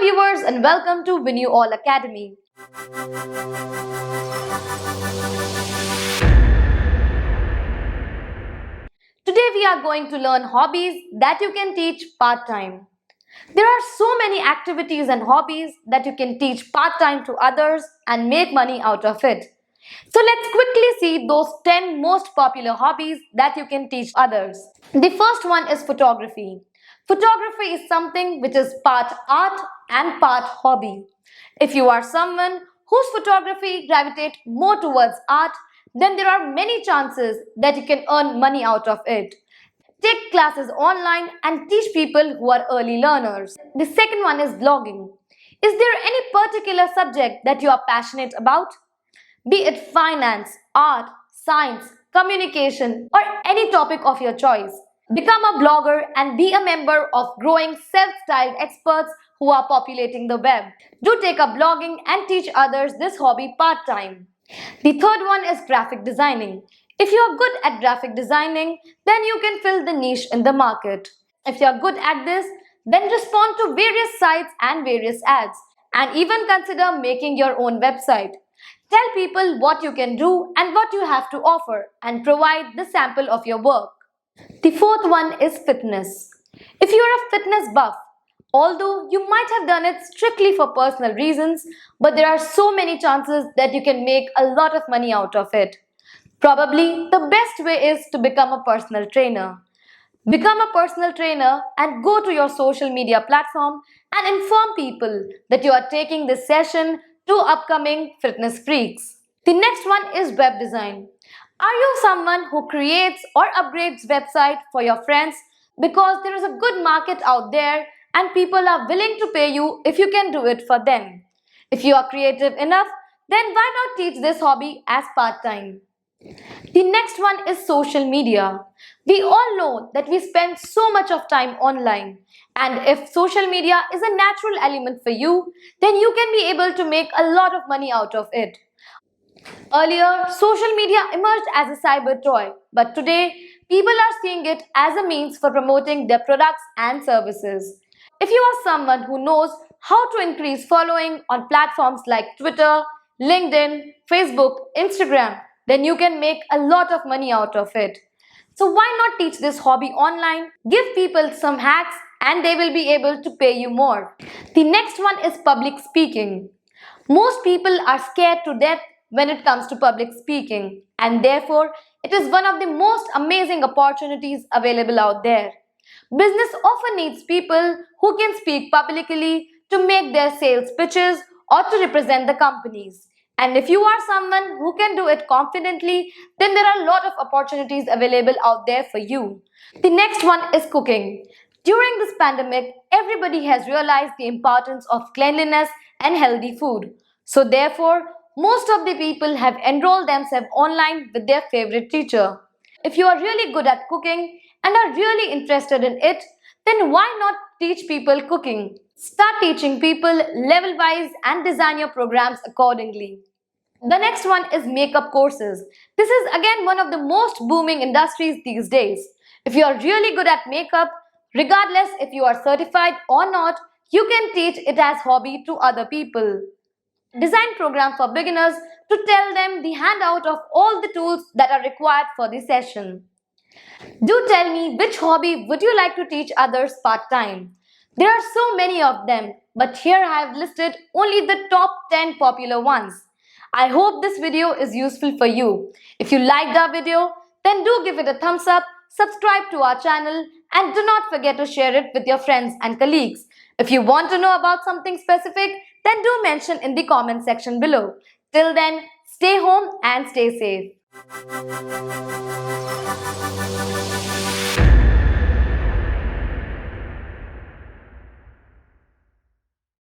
viewers, and welcome to Winuall Academy. Today we are going to learn hobbies that you can teach part-time. There are so many activities and hobbies that you can teach part-time to others and make money out of it. So let's quickly see those 10 most popular hobbies that you can teach others. The first one is photography. Photography is something which is part art and part hobby. If you are someone whose photography gravitates more towards art, then there are many chances that you can earn money out of it. Take classes online and teach people who are early learners. The second one is blogging. Is there any particular subject that you are passionate about? Be it finance, art, science, communication, or any topic of your choice. Become a blogger and be a member of growing self-styled experts who are populating the web. Do take up blogging and teach others this hobby part-time. The third one is graphic designing. If you are good at graphic designing, then you can fill the niche in the market. If you are good at this, then respond to various sites and various ads, and even consider making your own website. Tell people what you can do and what you have to offer and provide the sample of your work. The fourth one is fitness. If you are a fitness buff, although you might have done it strictly for personal reasons, but there are so many chances that you can make a lot of money out of it. Probably the best way is to become a personal trainer. Become a personal trainer and go to your social media platform and inform people that you are taking this session to upcoming fitness freaks. The next one is web design. Are you someone who creates or upgrades website for your friends because there is a good market out there and people are willing to pay you if you can do it for them? If you are creative enough, then why not teach this hobby as part-time? The next one is social media. We all know that we spend so much of time online, and if social media is a natural element for you, then you can be able to make a lot of money out of it. Earlier, social media emerged as a cyber toy, but today, people are seeing it as a means for promoting their products and services. If you are someone who knows how to increase following on platforms like Twitter, LinkedIn, Facebook, Instagram, then you can make a lot of money out of it. So why not teach this hobby online? Give people some hacks and they will be able to pay you more. The next one is public speaking. Most people are scared to death when it comes to public speaking, and therefore it is one of the most amazing opportunities available out there. Business often needs people who can speak publicly to make their sales pitches or to represent the companies. And if you are someone who can do it confidently, then there are a lot of opportunities available out there for you. The next one is cooking. During this pandemic, everybody has realized the importance of cleanliness and healthy food. So therefore, most of the people have enrolled themselves online with their favorite teacher. If you are really good at cooking and are really interested in it, then why not teach people cooking? Start teaching people level-wise and design your programs accordingly. The next one is makeup courses. This is again one of the most booming industries these days. If you are really good at makeup, regardless if you are certified or not, you can teach it as hobby to other people. Design program for beginners to tell them the handout of all the tools that are required for the session. Do tell me which hobby would you like to teach others part-time? There are so many of them, but here I have listed only the top 10 popular ones. I hope this video is useful for you. If you liked our video, then do give it a thumbs up, subscribe to our channel, and do not forget to share it with your friends and colleagues. If you want to know about something specific, then do mention in the comment section below. Till then, stay home and stay safe.